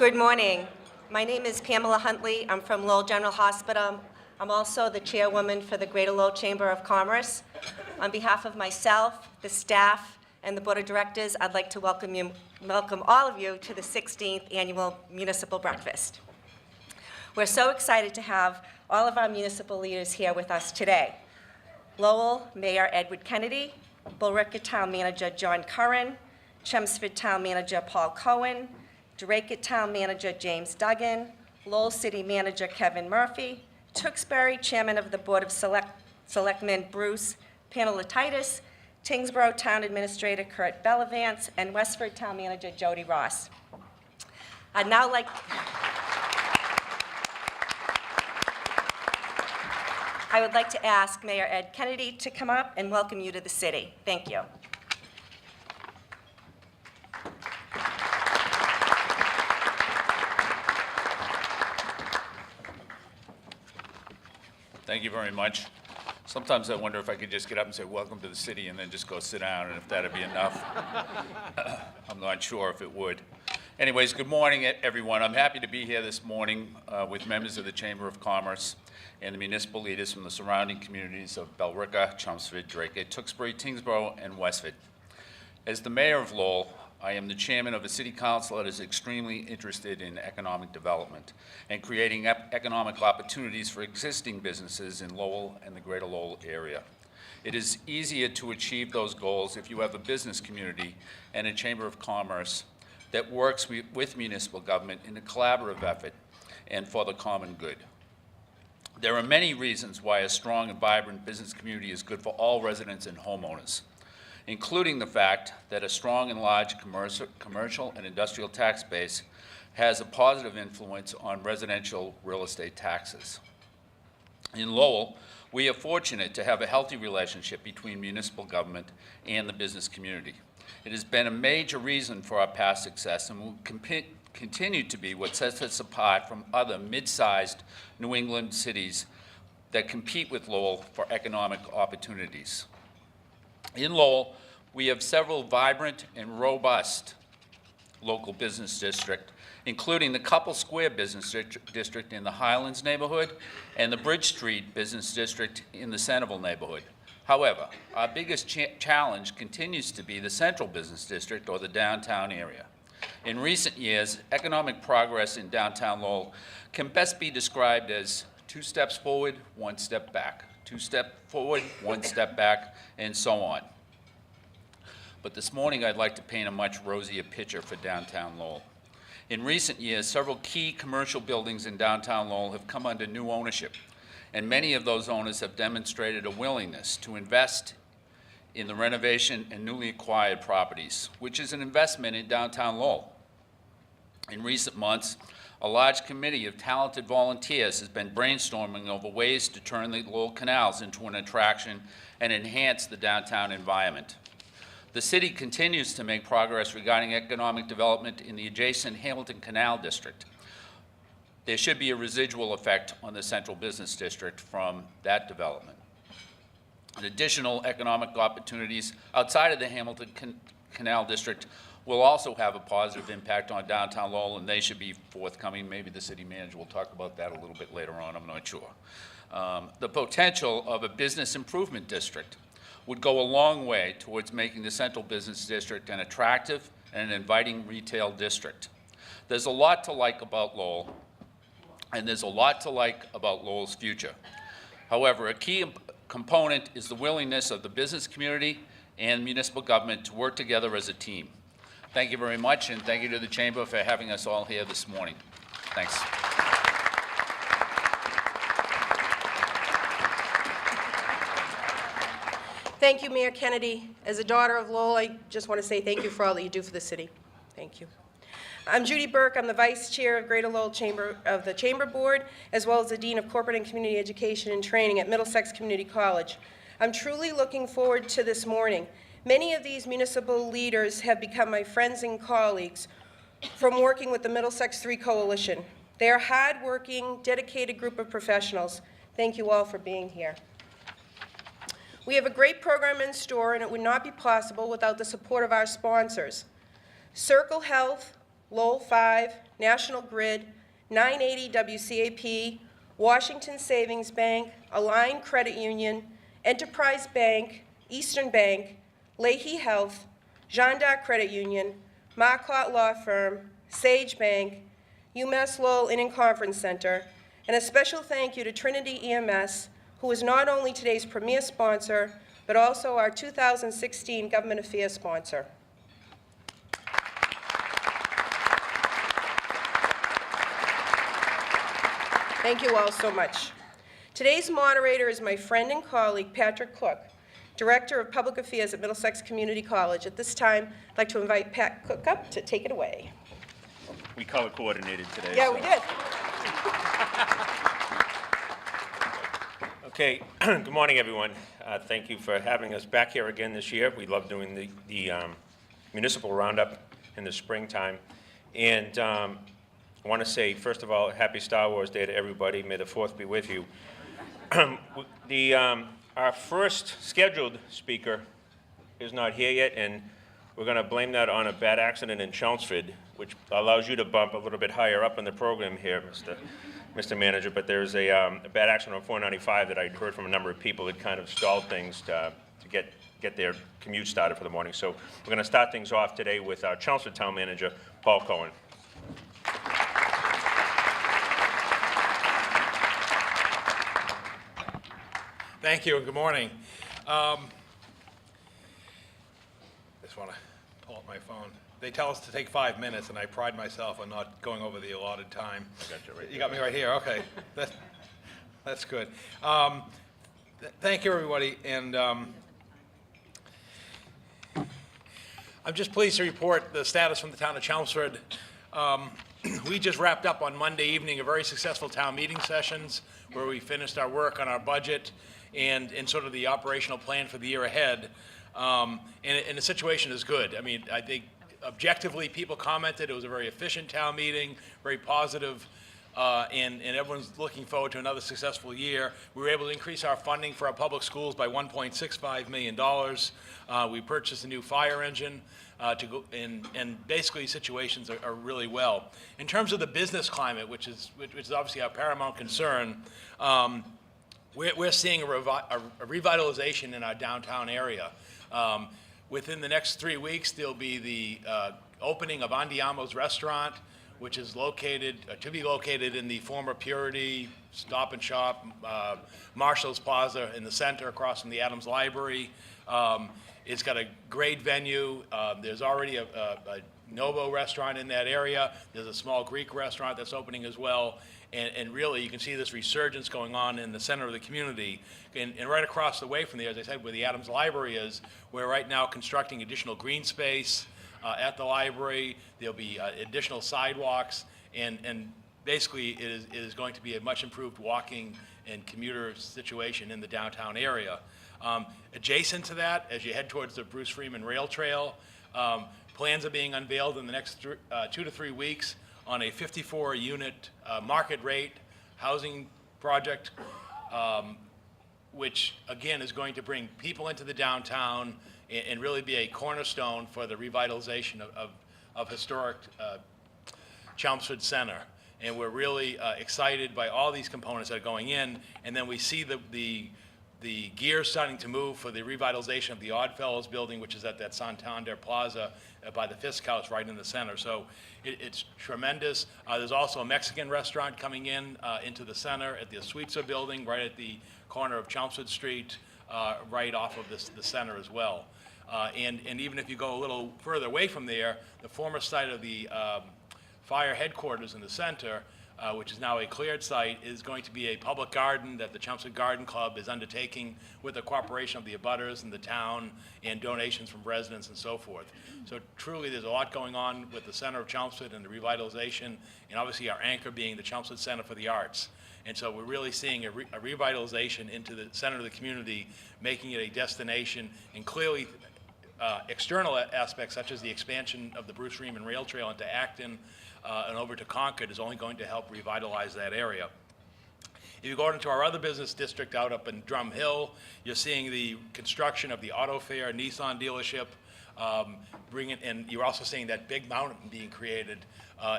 Good morning. My name is Pamela Huntley. I'm from Lowell General Hospital. I'm also the chairwoman for the Greater Lowell Chamber of Commerce. On behalf of myself, the staff, and the board of directors, I'd like to welcome all of you to the 16th annual Municipal Breakfast. We're so excited to have all of our municipal leaders here with us today. Lowell Mayor Edward Kennedy, Billerica Town Manager John Curran, Chelmsford Town Manager Paul Cohen, Drake Town Manager James Duggan, Lowell City Manager Kevin Murphy, Tewksbury Chairman of the Board of Selectmen Bruce Panelititis, Tingsboro Town Administrator Kurt Bellavance, and Westford Town Manager Jody Ross. I'd now like I would like to ask Mayor Ed Kennedy to come up and welcome you to the city. Thank you. Thank you very much. Sometimes I wonder if I could just get up and say, welcome to the city, and then just go sit down, and if that'd be enough. I'm not sure if it would. Anyways, good morning, everyone. I'm happy to be here this morning with members of the Chamber of Commerce and the municipal leaders from the surrounding communities of Billerica, Chelmsford, Drake, Tewksbury, Tingsboro, and Westford. As the mayor of Lowell, I am the chairman of a city council that is extremely interested in economic development and creating economic opportunities for existing businesses in Lowell and the greater Lowell area. It is easier to achieve those goals if you have a business community and a chamber of commerce that works with municipal government in a collaborative effort and for the common good. There are many reasons why a strong and vibrant business community is good for all residents and homeowners, including the fact that a strong and large commercial and industrial tax base has a positive influence on residential real estate taxes. In Lowell, we are fortunate to have a healthy relationship between municipal government and the business community. It has been a major reason for our past success and will continue to be what sets us apart from other mid-sized New England cities that compete with Lowell for economic opportunities. In Lowell, we have several vibrant and robust local business districts, including the Couple Square Business District in the Highlands neighborhood and the Bridge Street Business District in the Centerville neighborhood. However, our biggest challenge continues to be the Central Business District or the downtown area. In recent years, economic progress in downtown Lowell can best be described as 2 steps forward, 1 step back. 2 steps forward, 1 step back, and so on. But this morning, I'd like to paint a much rosier picture for downtown Lowell. In recent years, several key commercial buildings in downtown Lowell have come under new ownership, and many of those owners have demonstrated a willingness to invest in the renovation and newly acquired properties, which is an investment in downtown Lowell. In recent months, a large committee of talented volunteers has been brainstorming over ways to turn the Lowell canals into an attraction and enhance the downtown environment. The city continues to make progress regarding economic development in the adjacent Hamilton Canal District. There should be a residual effect on the Central Business District from that development. Additional economic opportunities outside of the Hamilton Canal District will also have a positive impact on downtown Lowell, and they should be forthcoming. Maybe the city manager will talk about that a little bit later on, I'm not sure. The potential of a business improvement district would go a long way towards making the Central Business District an attractive and an inviting retail district. There's a lot to like about Lowell, and there's a lot to like about Lowell's future. However, a key component is the willingness of the business community and municipal government to work together as a team. Thank you very much, and thank you to the Chamber for having us all here this morning. Thanks. Thank you, Mayor Kennedy. As a daughter of Lowell, I just want to say thank you for all that you do for the city. Thank you. I'm Judy Burke. I'm the Vice Chair of Greater Lowell Chamber of the Chamber Board, as well as the Dean of Corporate and Community Education and Training at Middlesex Community College. I'm truly looking forward to this morning. Many of these municipal leaders have become my friends and colleagues from working with the Middlesex 3 Coalition. They are a hard-working, dedicated group of professionals. Thank you all for being here. We have a great program in store, and it would not be possible without the support of our sponsors. Circle Health, Lowell 5, National Grid, 980 WCAP, Washington Savings Bank, Align Credit Union, Enterprise Bank, Eastern Bank, Leahy Health, Jean D'Arc Credit Union, Marcotte Law Firm, Sage Bank, UMass Lowell Inn and Conference Center, and a special thank you to Trinity EMS, who is not only today's premier sponsor, but also our 2016 Government Affairs sponsor. Thank you all so much. Today's moderator is my friend and colleague, Patrick Cook, Director of Public Affairs at Middlesex Community College. At this time, I'd like to invite Pat Cook up to take it away. We color coordinated today. Yeah, so. we did. Okay, good morning, everyone. Thank you for having us back here again this year. We love doing the municipal roundup in the springtime. And I want to say, first of all, happy Star Wars Day to everybody. May the 4th be with you. Our first scheduled speaker is not here yet, and we're going to blame that on a bad accident in Chelmsford, which allows you to bump a little bit higher up in the program here, Mr. Manager. But there's a bad accident on 495 that I'd heard from a number of people that kind of stalled things to get their commute started for the morning. So we're going to start things off today with our Chelmsford Town Manager, Paul Cohen. Thank you and good morning. Just want to pull up my phone. They tell us to take 5 minutes, and I pride myself on not going over the allotted time. I got you right You got me right here. Okay, that's good. Thank you, everybody, and I'm just pleased to report the status from the town of Chelmsford. We just wrapped up on Monday evening a very successful town meeting sessions where we finished our work on our budget and sort of the operational plan for the year ahead. And the situation is good. I mean, I think objectively people commented it was a very efficient town meeting, very positive, and everyone's looking forward to another successful year. We were able to increase our funding for our public schools by $1.65 million. We purchased a new fire engine. And basically situations are really well. In terms of the business climate, which is obviously our paramount concern, we're seeing a revitalization in our downtown area. Within the next 3 weeks, there'll be the opening of Andiamo's restaurant, which is to be located in the former Purity Stop and Shop, Marshall's Plaza in the center across from the Adams Library. It's got a great venue. There's already a Novo restaurant in that area. There's a small Greek restaurant that's opening as well. And really, you can see this resurgence going on in the center of the community. And right across the way from there, as I said, where the Adams Library is, we're right now constructing additional green space at the library. There'll be additional sidewalks. And basically, it is going to be a much improved walking and commuter situation in the downtown area. Adjacent to that, as you head towards the Bruce Freeman Rail Trail, plans are being unveiled in the next 2 to 3 weeks on a 54-unit market rate housing project, which again is going to bring people into the downtown and really be a cornerstone for the revitalization of historic Chelmsford Center. And we're really excited by all these components that are going in. And then we see the gears starting to move for the revitalization of the Oddfellows building, which is at that Santander Plaza by the Fisk House right in the center. So it's tremendous. There's also a Mexican restaurant coming into the center at the Sweetser building, right at the corner of Chelmsford Street, right off of the center as well. And even if you go a little further away from there, the former site of the fire headquarters in the center, which is now a cleared site, is going to be a public garden that the Chelmsford Garden Club is undertaking with the cooperation of the abutters and the town and donations from residents and so forth. So truly there's a lot going on with the center of Chelmsford and the revitalization, and obviously our anchor being the Chelmsford Center for the Arts. And so we're really seeing a revitalization into the center of the community, making it a destination, and clearly external aspects such as the expansion of the Bruce Freeman Rail Trail into Acton and over to Concord is only going to help revitalize that area. If you go into our other business district out up in Drum Hill, you're seeing the construction of the Auto Fair Nissan dealership, And you're also seeing that big mountain being created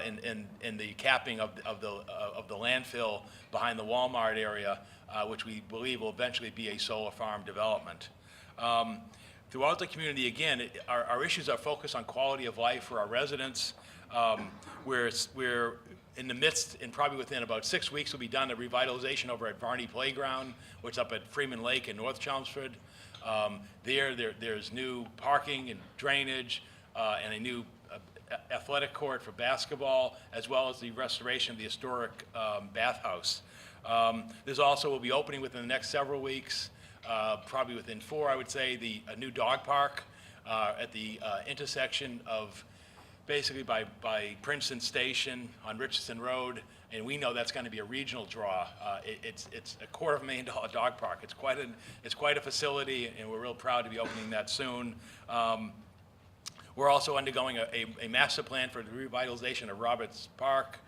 in the capping of the landfill behind the Walmart area, which we believe will eventually be a solar farm development. Throughout the community, again, our issues are focused on quality of life for our residents. We're in the midst, and probably within about 6 weeks, will be done a revitalization over at Varney Playground, which is up at Freeman Lake in North Chelmsford. There's new parking and drainage and a new athletic court for basketball, as well as the restoration of the historic bathhouse. There's also, will be opening within the next several weeks, probably within 4, I would say, a new dog park at the intersection of basically by Princeton Station on Richardson Road, and we know that's going to be a regional draw. It's a $250,000 dog park. It's quite a facility, and we're real proud to be opening that soon. We're also undergoing a master plan for the revitalization of Roberts Park,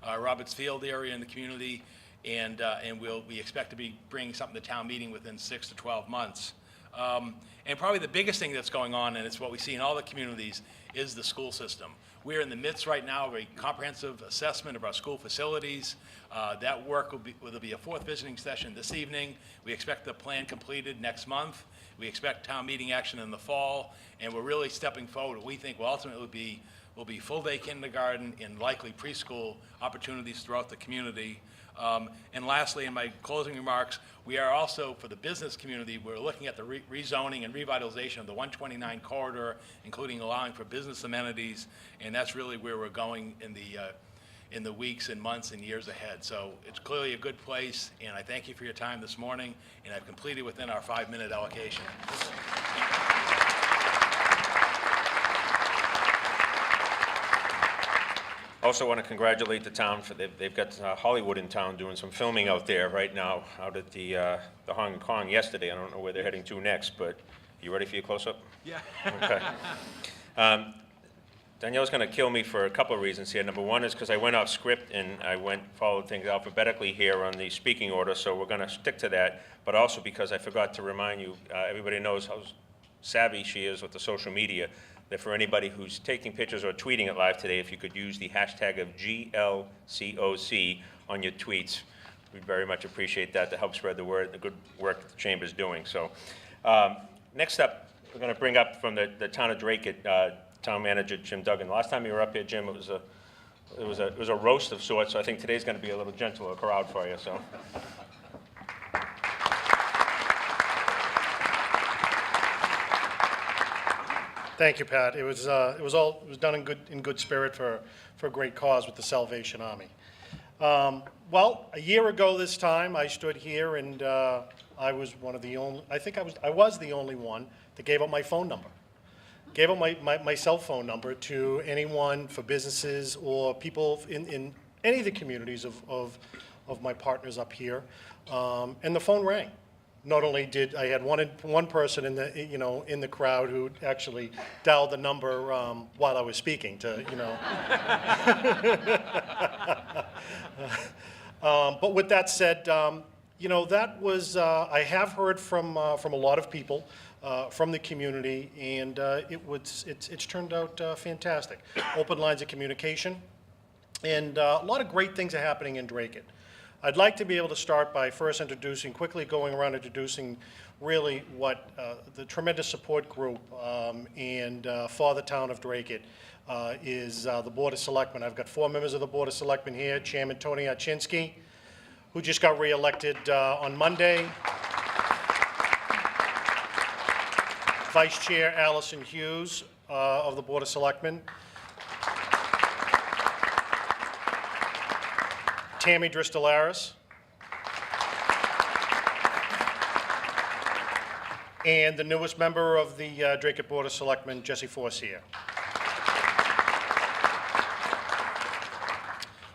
Roberts Field area in the community, and we expect to be bringing something to town meeting within 6 to 12 months. And probably the biggest thing that's going on, and it's what we see in all the communities, is the school system. We're in the midst right now of a comprehensive assessment of our school facilities. That work will be a 4th visiting session this evening. We expect the plan completed next month. We expect town meeting action in the fall, and we're really stepping forward. We think will ultimately will be full-day kindergarten and likely preschool opportunities throughout the community. And lastly, in my closing remarks, we are also, for the business community, we're looking at the rezoning and revitalization of the 129 corridor, including allowing for business amenities, and that's really where we're going in the weeks and months and years ahead. So it's clearly a good place, and I thank you for your time this morning, and I've completed within our 5-minute allocation. Also want to congratulate the town for they've got Hollywood in town doing some filming out there right now, out at the Hong Kong yesterday. I don't know where they're heading to next, but you ready for your close-up? Yeah. Okay. Danielle's going to kill me for a couple of reasons here. Number one is because I went off script and I followed things alphabetically here on the speaking order, so we're going to stick to that, but also because I forgot to remind you, everybody knows how savvy she is with the social media, that for anybody who's taking pictures or tweeting it live today, if you could use the hashtag of GLCOC on your tweets, we'd very much appreciate that to help spread the word, the good work that the Chamber's doing. So next up, we're going to bring up from the town of Drake, Town Manager Jim Duggan. Last time you were up here, Jim, it was a roast of sorts, so I think today's going to be a little gentler crowd for you. So. Thank you, Pat. It was done in good spirit for a great cause with the Salvation Army. Well, a year ago this time, I stood here and I was one of the only. I was the only one that gave up my phone number. Gave up my cell phone number to anyone for businesses or people in any of the communities of my partners up here, and the phone rang. Not only did I had one person in the crowd who actually dialed the number while I was speaking to but with that said, that was I have heard from a lot of people from the community, and it's turned out fantastic. Open lines of communication, and a lot of great things are happening in Drake. I'd like to be able to start by first quickly going around introducing really what the tremendous support group and for the town of Drake is the Board of Selectmen. I've got 4 members of the Board of Selectmen here. Chairman Tony Archinsky, who just got reelected on Monday. Vice Chair Allison Hughes of the Board of Selectmen. Tammy Dristolaris, and the newest member of the Drake Board of Selectmen, Jesse Forcier.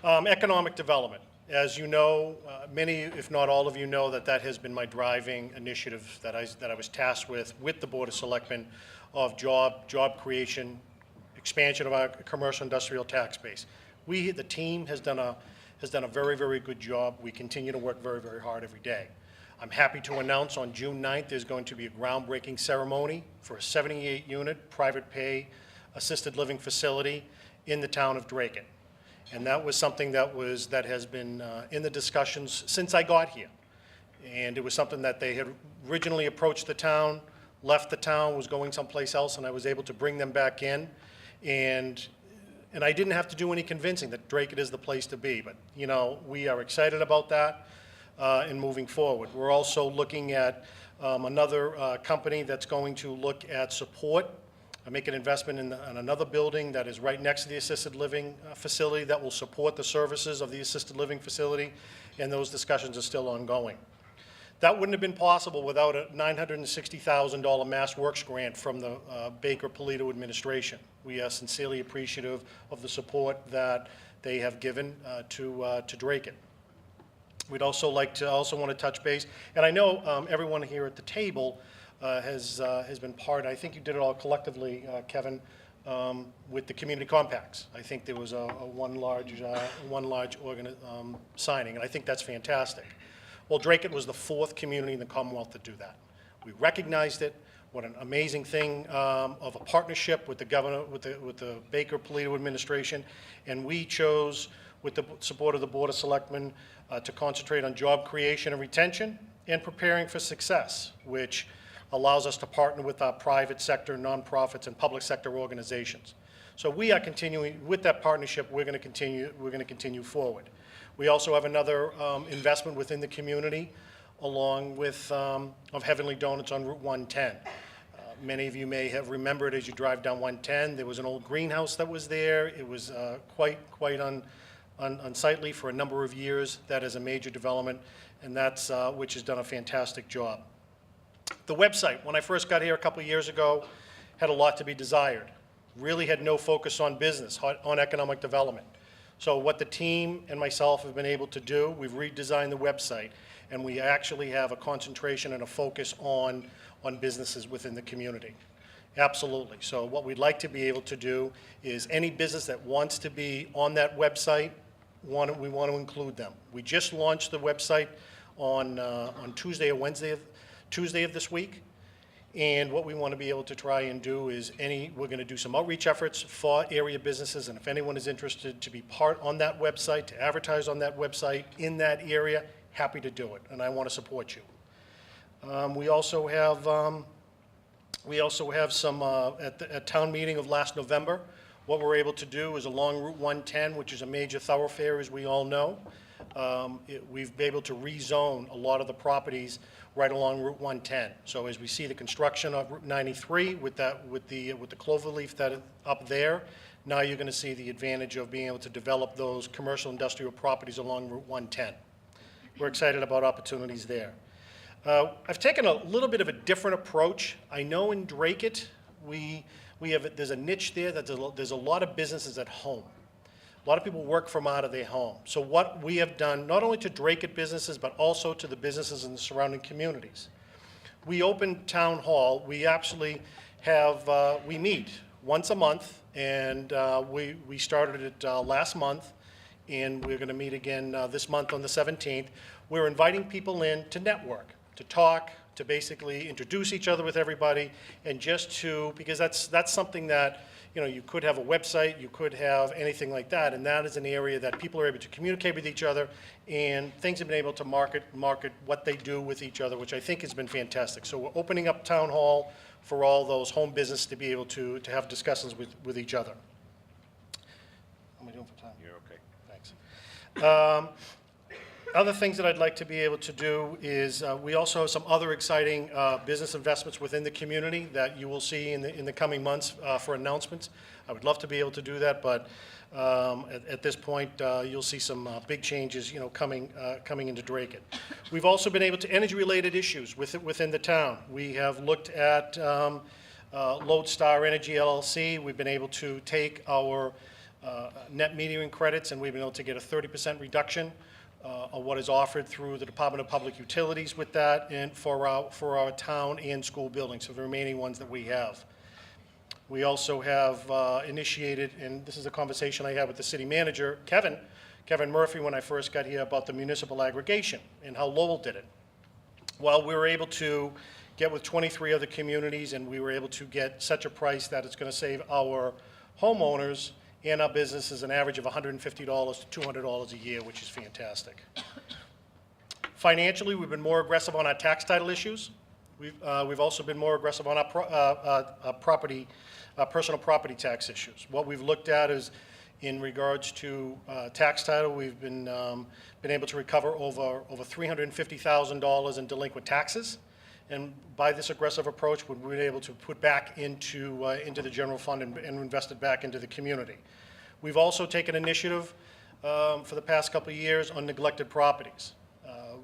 Economic development. As you know, many, if not all of you know, that has been my driving initiative that I was tasked with the Board of Selectmen of job creation, expansion of our commercial industrial tax base. The team has done a very, very good job. We continue to work very, very hard every day. I'm happy to announce on June 9th, there's going to be a groundbreaking ceremony for a 78-unit private pay assisted living facility in the town of Drayton. And that was something that has been in the discussions since I got here. And it was something that they had originally approached the town, left the town, was going someplace else, and I was able to bring them back in. And I didn't have to do any convincing that Drayton is the place to be. But, you know, we are excited about that and moving forward. We're also looking at another company that's going to look at support, make an investment in another building that is right next to the assisted living facility that will support the services of the assisted living facility, and those discussions are still ongoing. That wouldn't have been possible without a $960,000 Mass Works grant from the Baker-Polito administration. We are sincerely appreciative of the support that they have given to Drayton. We'd also want to touch base, and I know everyone here at the table has been part. I think you did it all collectively, Kevin, with the community compacts. I think there was one large signing, and I think that's fantastic. Well, Drayton was the 4th community in the Commonwealth to do that. We recognized it. What an amazing thing of a partnership with the governor, with the Baker-Polito administration, and we chose, with the support of the Board of Selectmen, to concentrate on job creation and retention and preparing for success, which allows us to partner with our private sector, nonprofits, and public sector organizations. So we are continuing with that partnership. We're going to continue forward. We also have another investment within the community, along with of Heavenly Donuts on Route 110. Many of you may have remembered as you drive down 110, there was an old greenhouse that was there. It was quite unsightly for a number of years. That is a major development, and that's which has done a fantastic job. The website, when I first got here a couple of years ago, had a lot to be desired. Really had no focus on business, on economic development. So what the team and myself have been able to do, we've redesigned the website, and we actually have a concentration and a focus on businesses within the community. Absolutely. So what we'd like to be able to do is any business that wants to be on that website, we want to include them. We just launched the website on Tuesday or Tuesday of this week. And what we want to be able to try and do is we're going to do some outreach efforts for area businesses, and if anyone is interested to be part on that website, to advertise on that website in that area, happy to do it, and I want to support you. We also have some, at town meeting of last November, what we're able to do is along Route 110, which is a major thoroughfare, as we all know, we've been able to rezone a lot of the properties right along Route 110. So as we see the construction of Route 93 with the cloverleaf that is up there, now you're going to see the advantage of being able to develop those commercial industrial properties along Route 110. We're excited about opportunities there. I've taken a little bit of a different approach. I know in Drayton, there's a niche there that there's a lot of businesses at home. A lot of people work from out of their home. So what we have done, not only to Drayton businesses, but also to the businesses in the surrounding communities. We opened Town Hall. We actually have, we meet once a month, and we started it last month, and we're going to meet again this month on the 17th. We're inviting people in to network, to talk, to basically introduce each other with everybody, and just to, because that's something that, you know, you could have a website, you could have anything like that, and that is an area that people are able to communicate with each other, and things have been able to market what they do with each other, which I think has been fantastic. So we're opening up Town Hall for all those home business to be able to have discussions with each other. How am I doing for time? You're okay. Thanks. Other things that I'd like to be able to do is we also have some other exciting business investments within the community that you will see in the coming months for announcements. I would love to be able to do that, but at this point, you'll see some big changes, you know, coming into Drayton. We've also been able to energy-related issues within the town. We have looked at Lodestar Energy LLC. We've been able to take our net metering credits, and we've been able to get a 30% reduction of what is offered through the Department of Public Utilities with that, and for our town and school buildings, so the remaining ones that we have. We also have initiated, and this is a conversation I had with the city manager, Kevin Murphy, when I first got here, about the municipal aggregation and how Lowell did it. Well, we were able to get with 23 other communities, and we were able to get such a price that it's going to save our homeowners and our businesses an average of $150 to $200 a year, which is fantastic. Financially, we've been more aggressive on our tax title issues. We've also been more aggressive on our personal property tax issues. What we've looked at is, in regards to tax title, we've been able to recover over $350,000 in delinquent taxes. And by this aggressive approach, we've been able to put back into the general fund and invest it back into the community. We've also taken initiative for the past couple of years on neglected properties.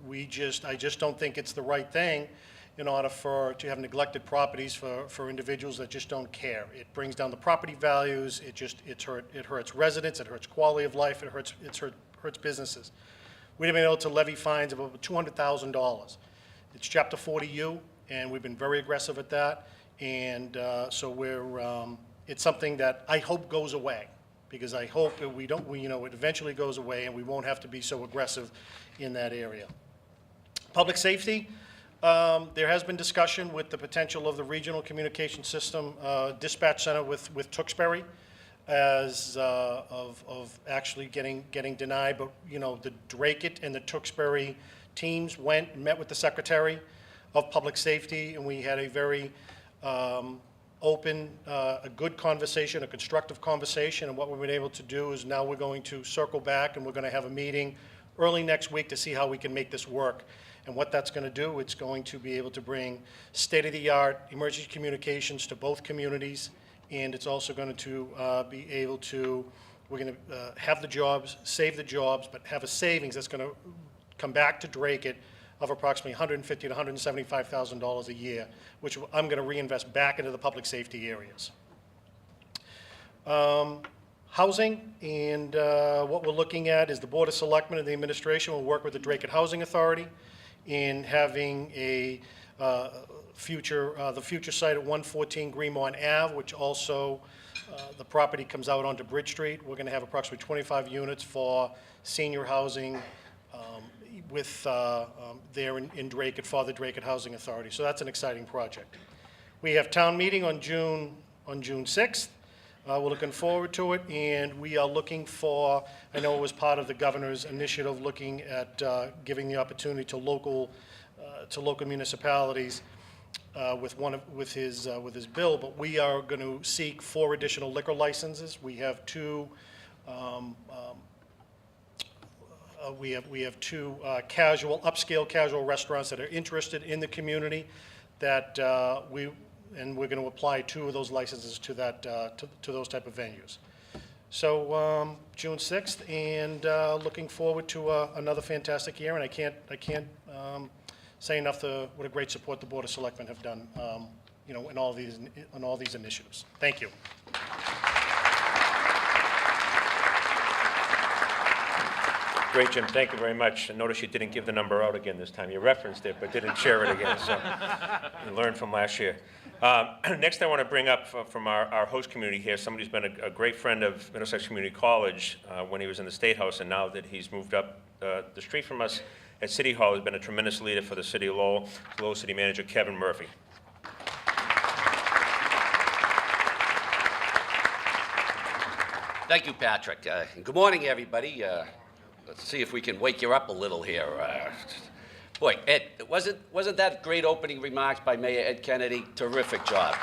I just don't think it's the right thing in order to have neglected properties for individuals that just don't care. It brings down the property values, it hurts residents, it hurts quality of life, it hurts businesses. We've been able to levy fines of over $200,000. It's Chapter 40U, and we've been very aggressive at that. And so it's something that I hope goes away, because I hope that it eventually goes away and we won't have to be so aggressive in that area. Public safety, there has been discussion with the potential of the regional communication system dispatch center with Tewksbury of actually getting denied. But, the Dracut and the Tewksbury teams went and met with the Secretary of Public Safety, and we had a very open, a good conversation, a constructive conversation. And what we've been able to do is now we're going to circle back and we're going to have a meeting early next week to see how we can make this work. And what that's going to do, it's going to be able to bring state-of-the-art emergency communications to both communities, and it's also going to be able to, we're going to have the jobs, save the jobs, but have a savings that's going to come back to Dracut of approximately $150,000 to $175,000 a year, which I'm going to reinvest back into the public safety areas. Housing, and what we're looking at is the Board of Selectmen and the administration will work with the Dracut Housing Authority in having the future site at 114 Greenmont Ave, which also the property comes out onto Bridge Street. We're going to have approximately 25 units for senior housing there in Dracut for the Dracut Housing Authority. So that's an exciting project. We have town meeting on June 6th. We're looking forward to it, and we are looking for, I know it was part of the governor's initiative, looking at giving the opportunity to local municipalities with his bill, but we are going to seek 4 additional liquor licenses. We have two upscale casual restaurants that are interested in the community that we're going to apply 2 of those licenses to those type of venues. So June 6th, and looking forward to another fantastic year. And I can't say enough what a great support the Board of Selectmen have done, in all these initiatives. Thank you. Great, Jim. Thank you very much. And notice you didn't give the number out again this time. You referenced it, but didn't share it again. So you learned from last year. Next, I want to bring up from our host community here, somebody who's been a great friend of Middlesex Community College when he was in the State House, and now that he's moved up the street from us at City Hall, has been a tremendous leader for the City of Lowell, Lowell City Manager Kevin Murphy. Thank you, Patrick. Good morning, everybody. Let's see if we can wake you up a little here. Boy, Ed, wasn't that great opening remarks by Mayor Ed Kennedy? Terrific job.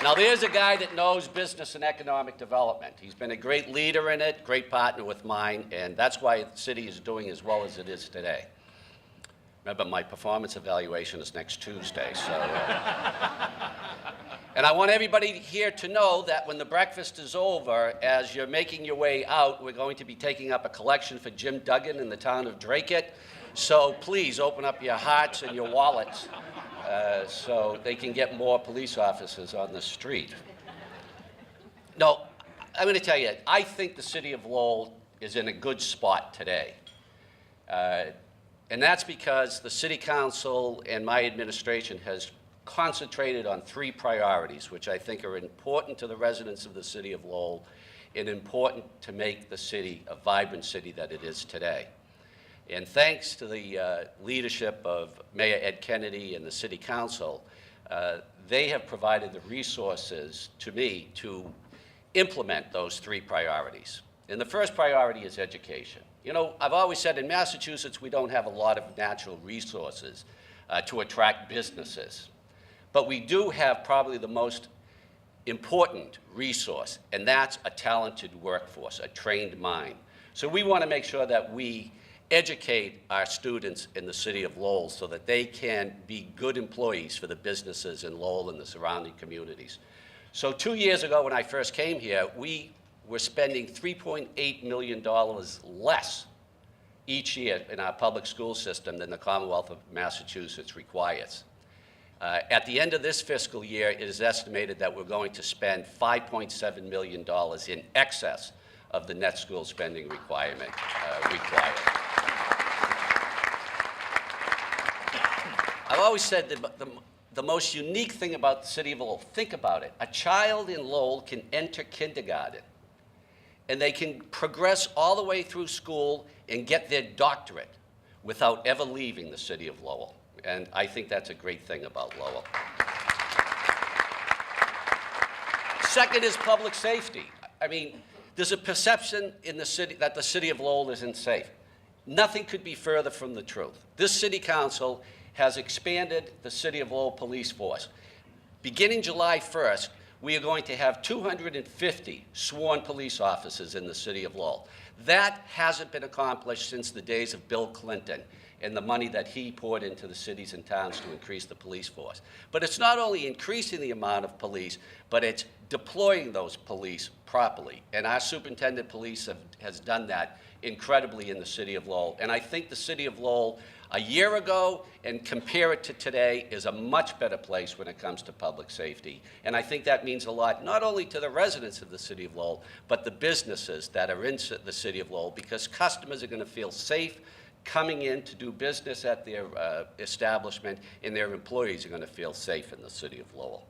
Now, there's a guy that knows business and economic development. He's been a great leader in it, great partner with mine, and that's why the city is doing as well as it is today. Remember, my performance evaluation is next Tuesday, so... And I want everybody here to know that when the breakfast is over, as you're making your way out, we're going to be taking up a collection for Jim Duggan in the town of Dracut. So please open up your hearts and your wallets so they can get more police officers on the street. No, I'm going to tell you, I think the city of Lowell is in a good spot today. And that's because the city council and my administration has concentrated on 3 priorities, which I think are important to the residents of the city of Lowell and important to make the city a vibrant city that it is today. And thanks to the leadership of Mayor Ed Kennedy and the City Council, they have provided the resources to me to implement those 3 priorities. And the first priority is education. You know, I've always said in Massachusetts we don't have a lot of natural resources to attract businesses. But we do have probably the most important resource, and that's a talented workforce, a trained mind. So we want to make sure that we educate our students in the city of Lowell so that they can be good employees for the businesses in Lowell and the surrounding communities. So 2 years ago when I first came here, we were spending $3.8 million less each year in our public school system than the Commonwealth of Massachusetts requires. At the end of this fiscal year, it is estimated that we're going to spend $5.7 million in excess of the net school spending requirement required. I've always said that the most unique thing about the city of Lowell, think about it, a child in Lowell can enter kindergarten and they can progress all the way through school and get their doctorate without ever leaving the city of Lowell. And I think that's a great thing about Lowell. Second is public safety. I mean, there's a perception in the city that the city of Lowell isn't safe. Nothing could be further from the truth. This city council has expanded the city of Lowell police force. Beginning July 1st, we are going to have 250 sworn police officers in the city of Lowell. That hasn't been accomplished since the days of Bill Clinton and the money that he poured into the cities and towns to increase the police force. But it's not only increasing the amount of police, but it's deploying those police properly. And our superintendent of police has done that incredibly in the city of Lowell. And I think the city of Lowell a year ago and compare it to today is a much better place when it comes to public safety. And I think that means a lot, not only to the residents of the city of Lowell, but the businesses that are in the city of Lowell, because customers are going to feel safe coming in to do business at their establishment, and their employees are going to feel safe in the city of Lowell.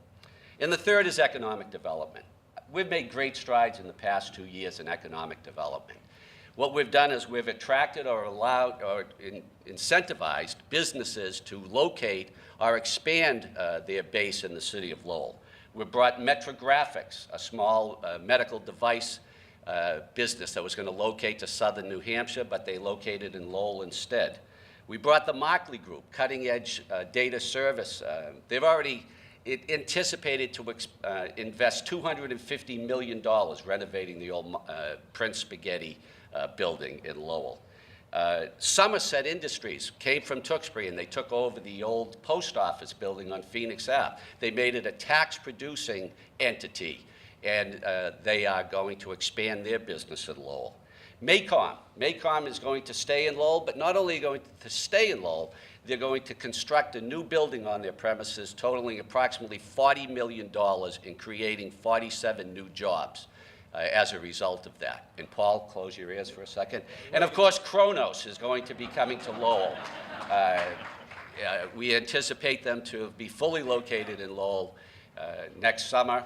And the third is economic development. We've made great strides in the past 2 years in economic development. What we've done is we've attracted or allowed or incentivized businesses to locate or expand their base in the city of Lowell. We brought Metrographics, a small medical device business that was going to locate to southern New Hampshire, but they located in Lowell instead. We brought the Markley Group, cutting-edge data service. They've already anticipated to invest $250 million renovating the old Prince Spaghetti building in Lowell. Somerset Industries came from Tewksbury, and they took over the old post office building on Phoenix Ave. They made it a tax-producing entity, and they are going to expand their business in Lowell. Maycom is going to stay in Lowell, but not only going to stay in Lowell, they're going to construct a new building on their premises totaling approximately $40 million and creating 47 new jobs as a result of that. And Paul, close your ears for a second. And of course, Kronos is going to be coming to Lowell. We anticipate them to be fully located in Lowell next summer,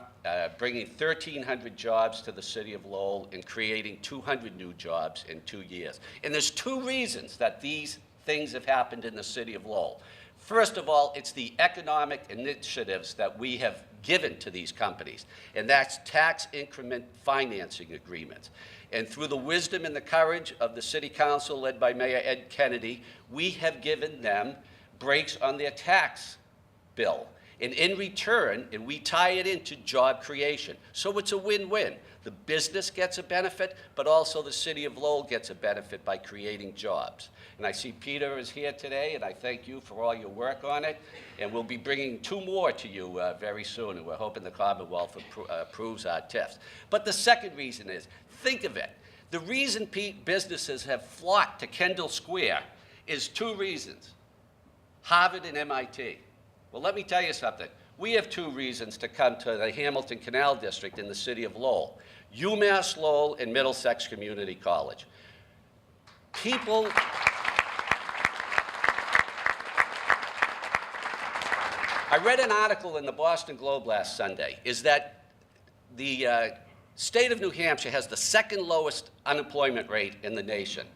bringing 1,300 jobs to the city of Lowell and creating 200 new jobs in 2 years. And there's 2 reasons that these things have happened in the city of Lowell. First of all, it's the economic initiatives that we have given to these companies, and that's tax increment financing agreements. And through the wisdom and the courage of the City Council led by Mayor Ed Kennedy, we have given them breaks on their tax bill. And in return, and we tie it into job creation. So it's a win-win. The business gets a benefit, but also the city of Lowell gets a benefit by creating jobs. And I see Peter is here today, and I thank you for all your work on it. And we'll be bringing 2 more to you very soon, and we're hoping the Commonwealth approves our TIFs. But the second reason is, think of it. The reason businesses have flocked to Kendall Square is 2 reasons: Harvard and MIT. Well, let me tell you something. We have 2 reasons to come to the Hamilton Canal District in the city of Lowell: UMass Lowell and Middlesex Community College. People... I read an article in the Boston Globe last Sunday, is that the state of New Hampshire has the 2nd lowest unemployment rate in the nation.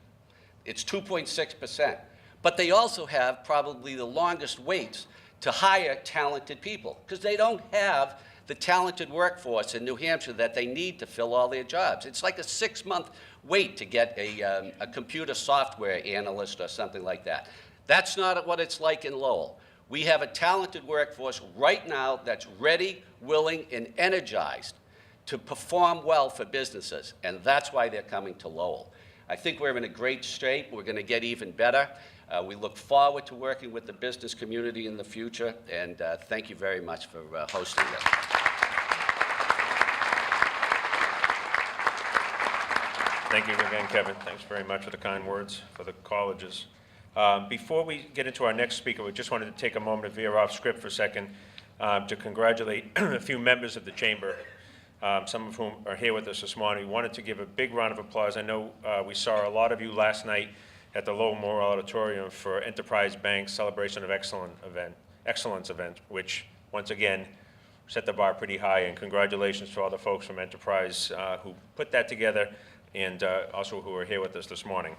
It's 2.6%. But they also have probably the longest waits to hire talented people because they don't have the talented workforce in New Hampshire that they need to fill all their jobs. It's like a 6-month wait to get a computer software analyst or something like that. That's not what it's like in Lowell. We have a talented workforce right now that's ready, willing, and energized to perform well for businesses, and that's why they're coming to Lowell. I think we're in a great shape. We're going to get even better. We look forward to working with the business community in the future, and thank you very much for hosting this. Thank you again, Kevin. Thanks very much for the kind words for the colleges. Before we get into our next speaker, we just wanted to take a moment to veer off script for a second to congratulate a few members of the chamber, some of whom are here with us this morning. We wanted to give a big round of applause. I know we saw a lot of you last night at the Lowell Memorial Auditorium for Enterprise Bank's Celebration of Excellence event, which, once again, set the bar pretty high. And congratulations to all the folks from Enterprise who put that together and also who are here with us this morning.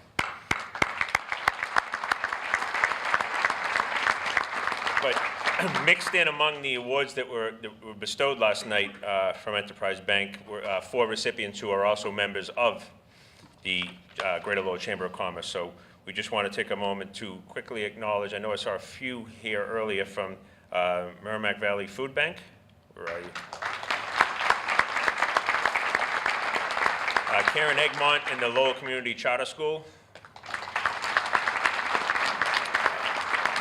But mixed in among the awards that were bestowed last night from Enterprise Bank were 4 recipients who are also members of the Greater Lowell Chamber of Commerce. So we just want to take a moment to quickly acknowledge, I know I saw a few here earlier from Merrimack Valley Food Bank. Where are you? Karen Egmont and the Lowell Community Charter School.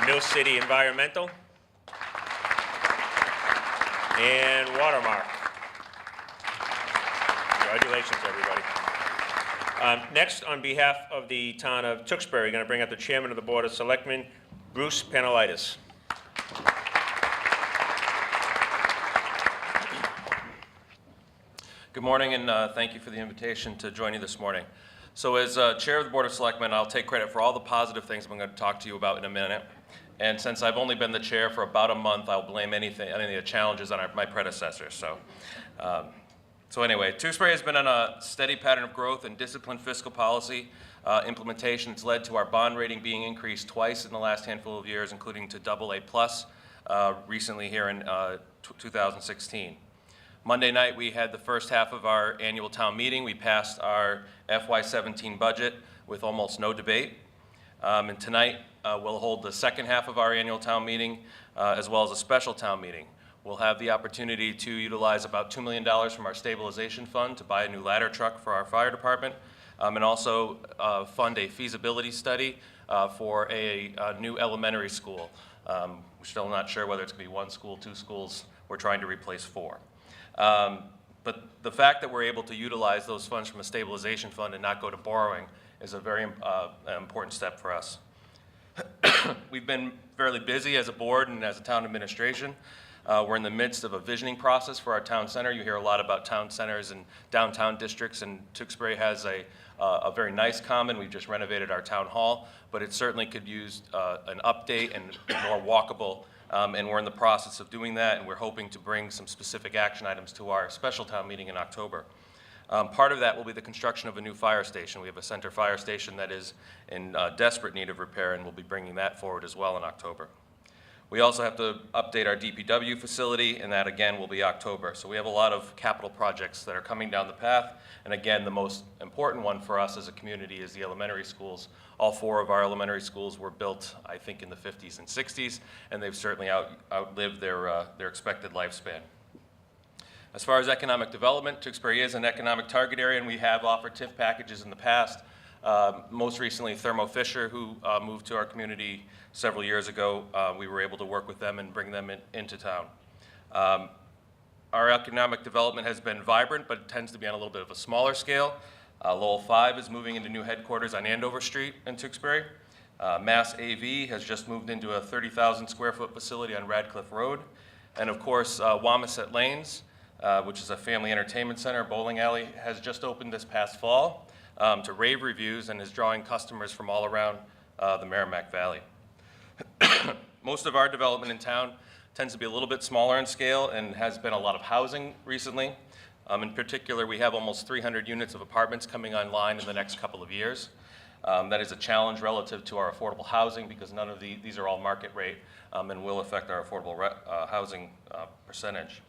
Mill City Environmental. And Watermark. Congratulations, everybody. Next, on behalf of the town of Tewksbury, going to bring up the Chairman of the Board of Selectmen, Bruce Panelitis. Good morning, and thank you for the invitation to join you this morning. So as Chair of the Board of Selectmen, I'll take credit for all the positive things I'm going to talk to you about in a minute. And since I've only been the chair for about a month, I'll blame any of the challenges on my predecessors. So anyway, Tewksbury has been on a steady pattern of growth and disciplined fiscal policy implementation. It's led to our bond rating being increased twice in the last handful of years, including to AA+ recently here in 2016. Monday night, we had the first half of our annual town meeting. We passed our FY17 budget with almost no debate. And tonight, we'll hold the second half of our annual town meeting, as well as a special town meeting. We'll have the opportunity to utilize about $2 million from our stabilization fund to buy a new ladder truck for our fire department, and also fund a feasibility study for a new elementary school. We're still not sure whether it's going to be 1 school, 2 schools. We're trying to replace 4. But the fact that we're able to utilize those funds from a stabilization fund and not go to borrowing is a very important step for us. We've been fairly busy as a board and as a town administration. We're in the midst of a visioning process for our town center. You hear a lot about town centers and downtown districts, and Tewksbury has a very nice common. We've just renovated our town hall, but it certainly could use an update and more walkable. And we're in the process of doing that, and we're hoping to bring some specific action items to our special town meeting in October. Part of that will be the construction of a new fire station. We have a center fire station that is in desperate need of repair, and we'll be bringing that forward as well in October. We also have to update our DPW facility, and that again will be October. So we have a lot of capital projects that are coming down the path. And again, the most important one for us as a community is the elementary schools. All 4 of our elementary schools were built, I think, in the 50s and 60s, and they've certainly outlived their expected lifespan. As far as economic development, Tewksbury is an economic target area, and we have offered TIF packages in the past. Most recently, Thermo Fisher, who moved to our community several years ago, we were able to work with them and bring them into town. Our economic development has been vibrant, but it tends to be on a little bit of a smaller scale. Lowell 5 is moving into new headquarters on Andover Street in Tewksbury. Mass AV has just moved into a 30,000 square foot facility on Radcliffe Road. And of course, Wamisit Lanes, which is a family entertainment center, bowling alley, has just opened this past fall to rave reviews and is drawing customers from all around the Merrimack Valley. Most of our development in town tends to be a little bit smaller in scale and has been a lot of housing recently. In particular, we have almost 300 units of apartments coming online in the next couple of years. That is a challenge relative to our affordable housing because none of these are all market rate and will affect our affordable housing percentage.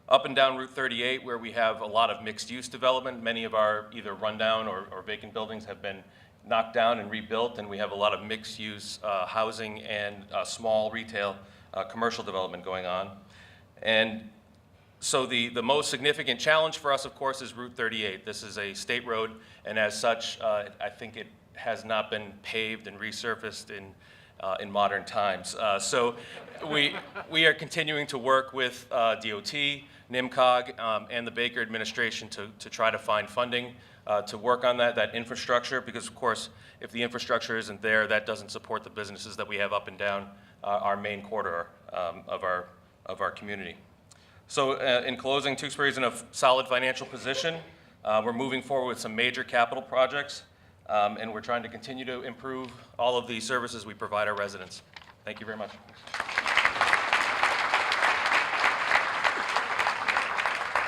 Up and down Route 38, where we have a lot of mixed-use development, many of our either rundown or vacant buildings have been knocked down and rebuilt, and we have a lot of mixed-use housing and small retail commercial development going on. And so the most significant challenge for us, of course, is Route 38. This is a state road, and as such, I think it has not been paved and resurfaced in modern times. So we are continuing to work with DOT, NIMCOG, and the Baker administration to try to find funding to work on that infrastructure, because of course, if the infrastructure isn't there, that doesn't support the businesses that we have up and down our main corridor of our community. So in closing, Tewksbury is in a solid financial position. We're moving forward with some major capital projects, and we're trying to continue to improve all of the services we provide our residents. Thank you very much.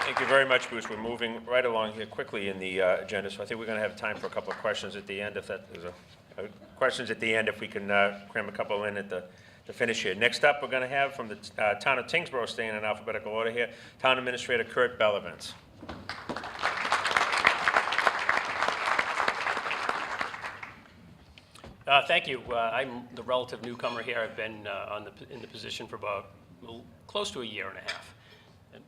Thank you very much, Bruce. We're moving right along here quickly in the agenda, so I think we're going to have time for a couple of questions at the end. If that is questions at the end, if we can cram a couple in at the finish here. Next up, we're going to have from the town of Tingsboro, staying in alphabetical order here, Town Administrator Kurt Bellavance. Thank you. I'm the relative newcomer here. I've been in the position for about close to a year and a half. And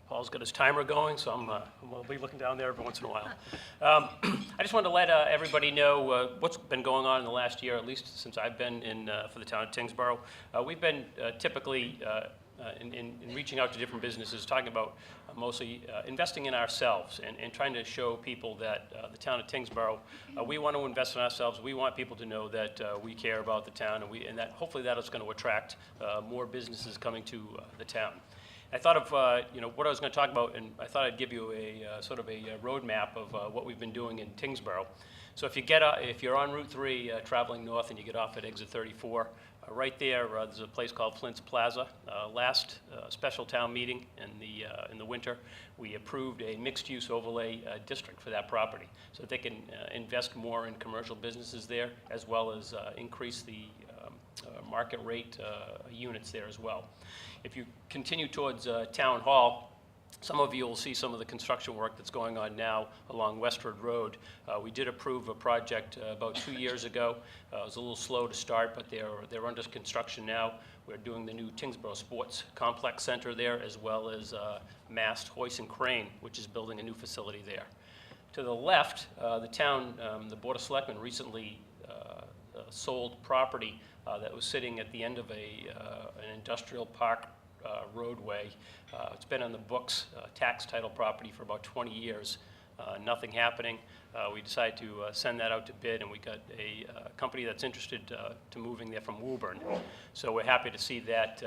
Paul's got his timer going, so I'll be looking down there every once in a while. I just wanted to let everybody know what's been going on in the last year, at least since I've been in for the town of Tingsboro. We've been typically in reaching out to different businesses, talking about mostly investing in ourselves and trying to show people that the town of Tingsboro, we want to invest in ourselves. We want people to know that we care about the town, and that hopefully that is going to attract more businesses coming to the town. I thought of what I was going to talk about, and I thought I'd give you a sort of a roadmap of what we've been doing in Tingsboro. So if you're on Route 3 traveling north and you get off at exit 34, right there, there's a place called Flint's Plaza. Last special town meeting in the winter, we approved a mixed-use overlay district for that property, so that they can invest more in commercial businesses there, as well as increase the market rate units there as well. If you continue towards Town Hall, some of you will see some of the construction work that's going on now along Westford Road. We did approve a project about 2 years ago. It was a little slow to start, but they're under construction now. We're doing the new Tingsboro Sports Complex Center there, as well as Mast, Hoist, and Crane, which is building a new facility there. To the left, the town, the Board of Selectmen recently sold property that was sitting at the end of an industrial park roadway. It's been on the books, tax title property, for about 20 years. Nothing happening. We decided to send that out to bid, and we got a company that's interested to moving there from Woburn. So we're happy to see that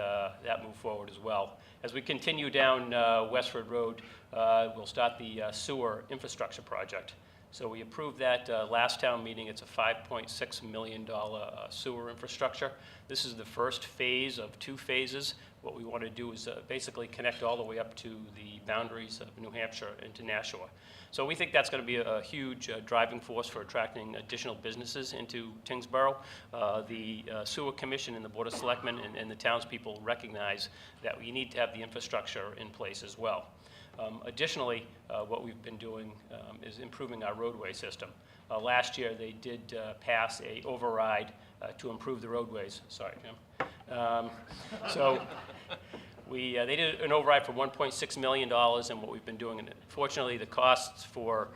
move forward as well. As we continue down Westford Road, we'll start the sewer infrastructure project. So we approved that last town meeting. It's a $5.6 million sewer infrastructure. This is the first phase of 2 phases. What we want to do is basically connect all the way up to the boundaries of New Hampshire into Nashua. So we think that's going to be a huge driving force for attracting additional businesses into Tingsboro. The Sewer Commission and the Board of Selectmen and the townspeople recognize that we need to have the infrastructure in place as well. Additionally, what we've been doing is improving our roadway system. Last year, they did pass a override to improve the roadways. Sorry, Jim. They did an override for $1.6 million, and what we've been doing, and fortunately, the costs for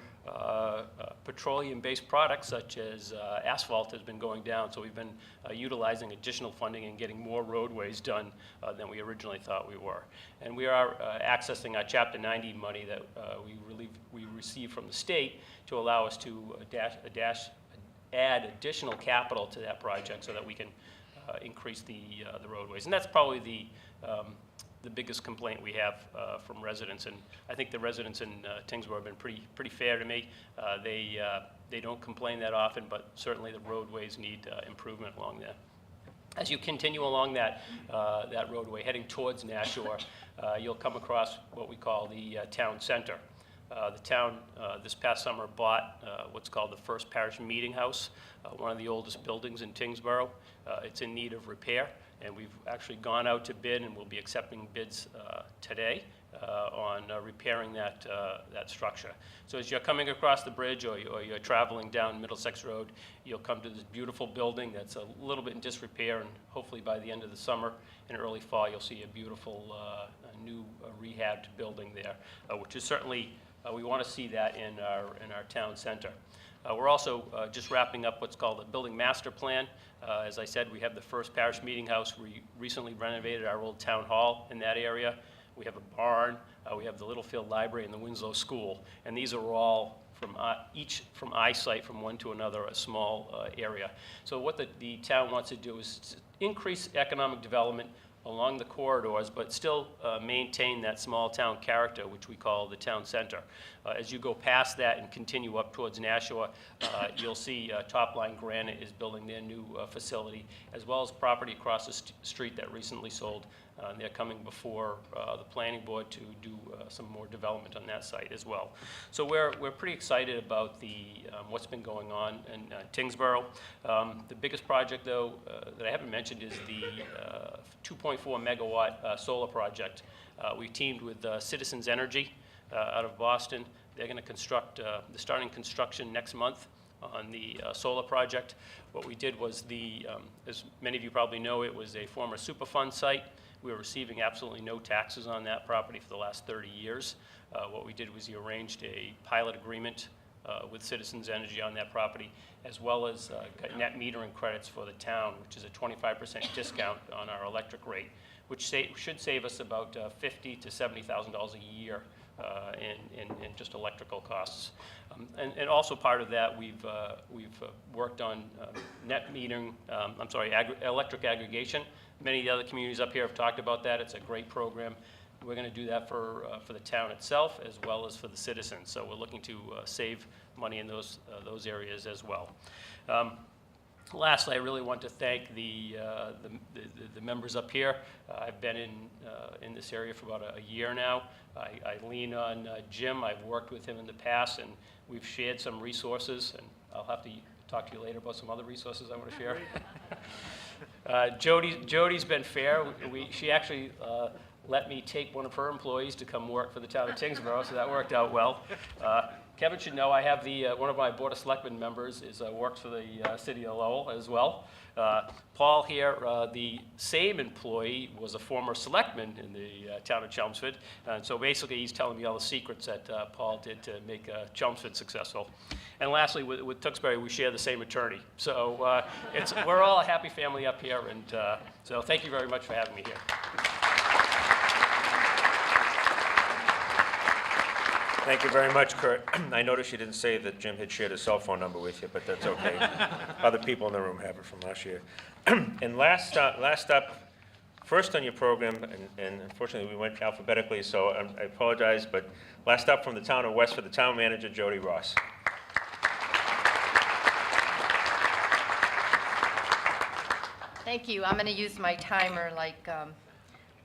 petroleum-based products such as asphalt has been going down, so we've been utilizing additional funding and getting more roadways done than we originally thought we were. And we are accessing our Chapter 90 money that we received from the state to allow us to add additional capital to that project so that we can increase the roadways. And that's probably the biggest complaint we have from residents, and I think the residents in Tingsboro have been pretty fair to me. They don't complain that often, but certainly the roadways need improvement along there. As you continue along that roadway heading towards Nashua, you'll come across what we call the town center. The town this past summer bought what's called the First Parish Meeting House, one of the oldest buildings in Tingsboro. It's in need of repair, and we've actually gone out to bid, and we'll be accepting bids today on repairing that structure. So as you're coming across the bridge or you're traveling down Middlesex Road, you'll come to this beautiful building that's a little bit in disrepair, and hopefully by the end of the summer and early fall, you'll see a beautiful new rehabbed building there, which is certainly, we want to see that in our town center. We're also just wrapping up what's called a building master plan. As I said, we have the First Parish Meeting House. We recently renovated our old town hall in that area. We have a barn. We have the Littlefield Library and the Winslow School. And these are all from each from eyesight from one to another, a small area. So what the town wants to do is increase economic development along the corridors, but still maintain that small town character, which we call the town center. As you go past that and continue up towards Nashua, you'll see Top Line Granite is building their new facility, as well as property across the street that recently sold. They're coming before the planning board to do some more development on that site as well. So we're pretty excited about what's been going on in Tingsboro. The biggest project, though, that I haven't mentioned is the 2.4 megawatt solar project. We teamed with Citizens Energy out of Boston. They're going to construct, they're starting construction next month on the solar project. What we did was as many of you probably know, it was a former Superfund site. We were receiving absolutely no taxes on that property for the last 30 years. What we did was we arranged a pilot agreement with Citizens Energy on that property, as well as got net metering credits for the town, which is a 25% discount on our electric rate, which should save us about $50,000 to $70,000 a year in just electrical costs. And also part of that, we've worked on net metering, electric aggregation. Many of the other communities up here have talked about that. It's a great program. We're going to do that for the town itself as well as for the citizens. So we're looking to save money in those areas as well. Lastly, I really want to thank the members up here. I've been in this area for about a year now. I lean on Jim. I've worked with him in the past, and we've shared some resources, and I'll have to talk to you later about some other resources I want to share. Jody's been fair. She actually let me take one of her employees to come work for the town of Tingsboro, so that worked out well. Kevin should know I have one of my Board of Selectmen members works for the city of Lowell as well. Paul here, the same employee, was a former selectman in the town of Chelmsford, and so basically he's telling me all the secrets that Paul did to make Chelmsford successful. And lastly, with Tewksbury, we share the same attorney. So we're all a happy family up here, and so thank you very much for having me here. Thank you very much, Kurt. I noticed you didn't say that Jim had shared his cell phone number with you, but that's okay. Other people in the room have it from last year. And last up, first on your program, and unfortunately we went alphabetically, so I apologize, but last up from the town of Westford, the town manager, Jody Ross. Thank you. I'm going to use my timer like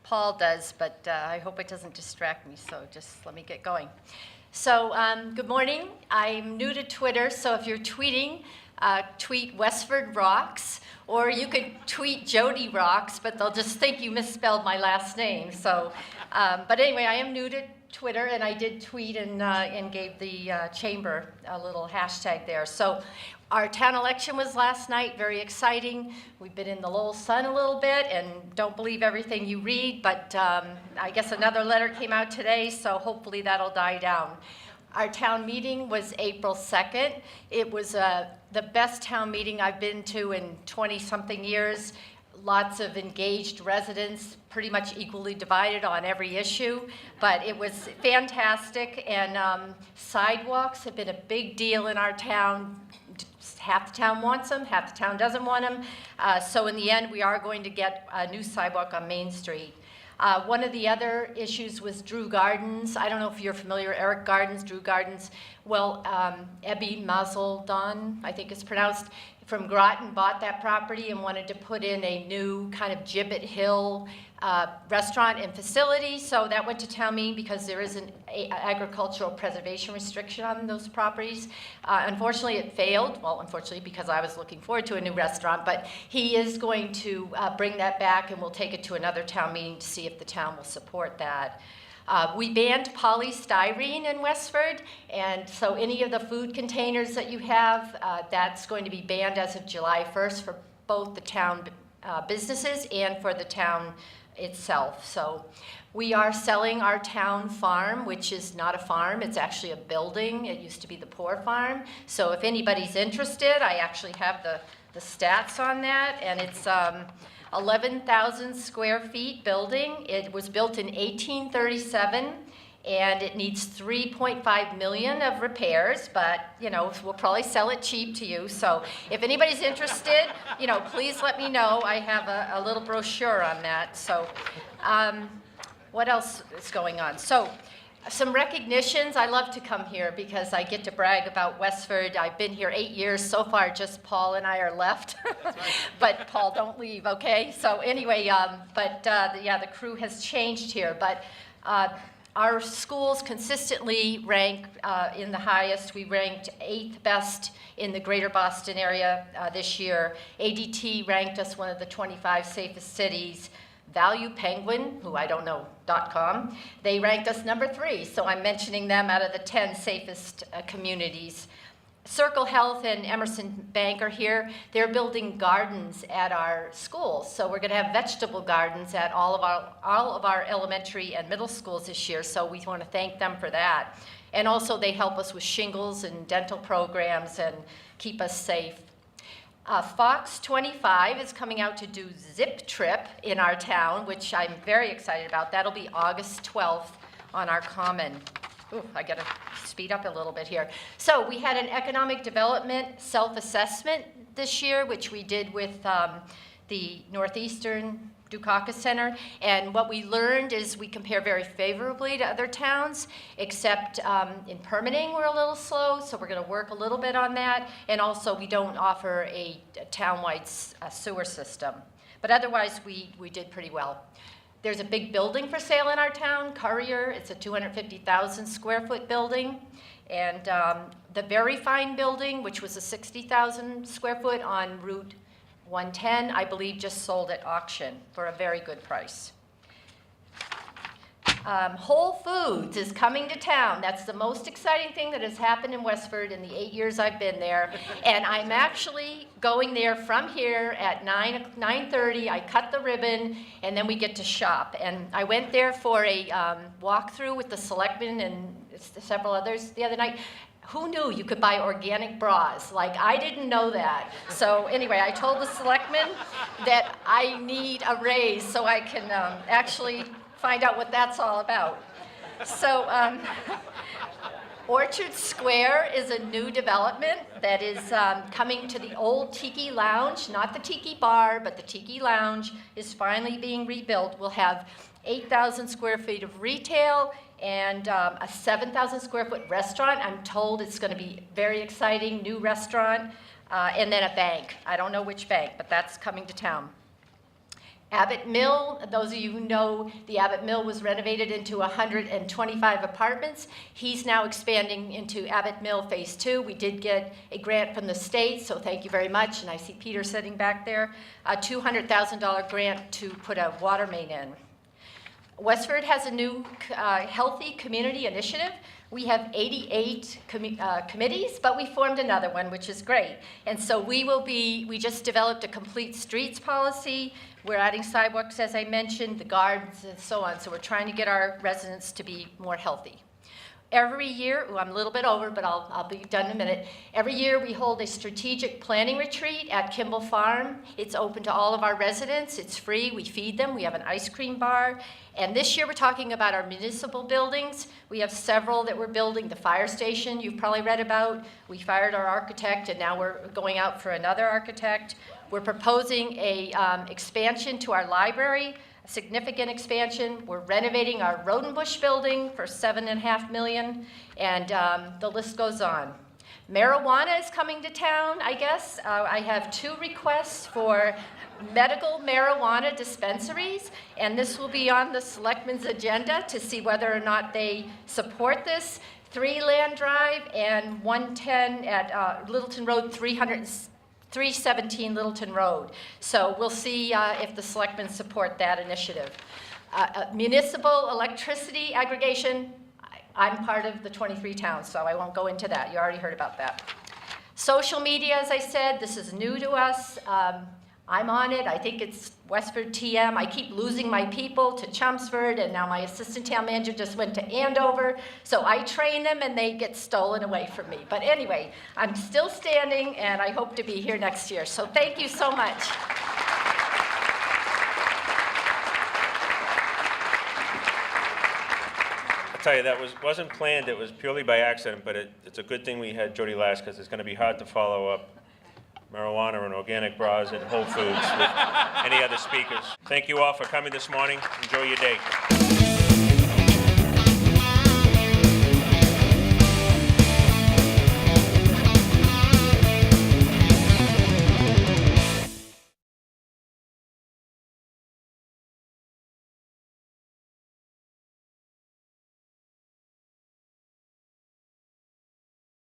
Paul does, but I hope it doesn't distract me, so just let me get going. So good morning. I'm new to Twitter, so if you're tweeting, tweet Westford Rocks, or you could tweet Jody Rocks, but they'll just think you misspelled my last name. So, but anyway, I am new to Twitter, and I did tweet and gave the chamber a little hashtag there. So our town election was last night, very exciting. We've been in the Lowell Sun a little bit and don't believe everything you read, but I guess another letter came out today, so hopefully that'll die down. Our town meeting was April 2nd. It was the best town meeting I've been to in 20-something years. Lots of engaged residents, pretty much equally divided on every issue, but it was fantastic, and sidewalks have been a big deal in our town. Half the town wants them, half the town doesn't want them. So in the end, we are going to get a new sidewalk on Main Street. One of the other issues was Drew Gardens. I don't know if you're familiar, Eric Gardens, Drew Gardens. Well, Ebby Mazeldon, I think it's pronounced, from Groton bought that property and wanted to put in a new kind of Gibbet Hill restaurant and facility. So that went to town meeting because there is an agricultural preservation restriction on those properties. Unfortunately, it failed. Well, unfortunately, because I was looking forward to a new restaurant, but he is going to bring that back, and we'll take it to another town meeting to see if the town will support that. We banned polystyrene in Westford, and so any of the food containers that you have, that's going to be banned as of July 1st for both the town businesses and for the town itself. So we are selling our town farm, which is not a farm, it's actually a building. It used to be the Poor Farm. So if anybody's interested, I actually have the stats on that, and it's 11,000 square feet building. It was built in 1837, and it needs $3.5 million of repairs, but, you know, we'll probably sell it cheap to you. So if anybody's interested, you know, please let me know. I have a little brochure on that. So what else is going on? So some recognitions. I love to come here because I get to brag about Westford. I've been here 8 years. So far, just Paul and I are left. But Paul, don't leave, okay? So anyway, the crew has changed here. But our schools consistently rank in the highest. We ranked 8th best in the greater Boston area this year. ADT ranked us one of the 25 safest cities. Value Penguin, who I don't know, .com, they ranked us number 3. So I'm mentioning them out of the 10 safest communities. Circle Health and Emerson Bank are here. They're building gardens at our schools. So we're going to have vegetable gardens at all of our elementary and middle schools this year. So we want to thank them for that. And also they help us with shingles and dental programs and keep us safe. Fox 25 is coming out to do Zip Trip in our town, which I'm very excited about. That'll be August 12th on our common. Ooh, I gotta speed up a little bit here. So we had an economic development self-assessment this year, which we did with the Northeastern Dukakis Center, and what we learned is we compare very favorably to other towns, except in permitting we're a little slow, so we're going to work a little bit on that, and also we don't offer a town-wide sewer system. But otherwise, we did pretty well. There's a big building for sale in our town, Courier. It's a 250,000 square foot building, and the Very Fine building, which was a 60,000 square foot on Route 110, I believe, just sold at auction for a very good price. Whole Foods is coming to town. That's the most exciting thing that has happened in Westford in the 8 years I've been there. And I'm actually going there from here at 9:30. I cut the ribbon, and then we get to shop. And I went there for a walkthrough with the selectmen and several others the other night. Who knew you could buy organic bras? Like, I didn't know that. So anyway, I told the selectmen that I need a raise so I can actually find out what that's all about. So Orchard Square is a new development that is coming to the old Tiki Lounge, not the Tiki Bar, but the Tiki Lounge is finally being rebuilt. We'll have 8,000 square feet of retail and a 7,000 square foot restaurant. I'm told it's going to be very exciting, new restaurant, and then a bank. I don't know which bank, but that's coming to town. Abbott Mill, those of you who know, the Abbott Mill was renovated into 125 apartments. He's now expanding into Abbott Mill Phase 2. We did get a grant from the state, so thank you very much. And I see Peter sitting back there. A $200,000 grant to put a water main in. Westford has a new healthy community initiative. We have 88 committees, but we formed another one, which is great. And so we just developed a complete streets policy. We're adding sidewalks, as I mentioned, the gardens, and so on. So we're trying to get our residents to be more healthy. Every year, I'm a little bit over, but I'll be done in a minute. Every year we hold a strategic planning retreat at Kimball Farm. It's open to all of our residents. It's free. We feed them. We have an ice cream bar. And this year we're talking about our municipal buildings. We have several that we're building. The fire station you've probably read about. We fired our architect, and now we're going out for another architect. We're proposing a expansion to our library, a significant expansion. We're renovating our Rodenbush building for $7.5 million, and the list goes on. Marijuana is coming to town, I guess. I have 2 requests for medical marijuana dispensaries, and this will be on the selectmen's agenda to see whether or not they support this. 3 Land Drive and 110 at Littleton Road, 317 Littleton Road. So we'll see if the selectmen support that initiative. Municipal electricity aggregation, I'm part of the 23 towns, so I won't go into that. You already heard about that. Social media, as I said, this is new to us. I'm on it. I think it's Westford TM. I keep losing my people to Chelmsford, and now my assistant town manager just went to Andover. So I train them, and they get stolen away from me. But anyway, I'm still standing, and I hope to be here next year. So thank you so much. I'll tell you, that wasn't planned, it was purely by accident, but it's a good thing we had Jody last, because it's going to be hard to follow up marijuana and organic bras at Whole Foods with any other speakers. Thank you all for coming this morning. Enjoy your day.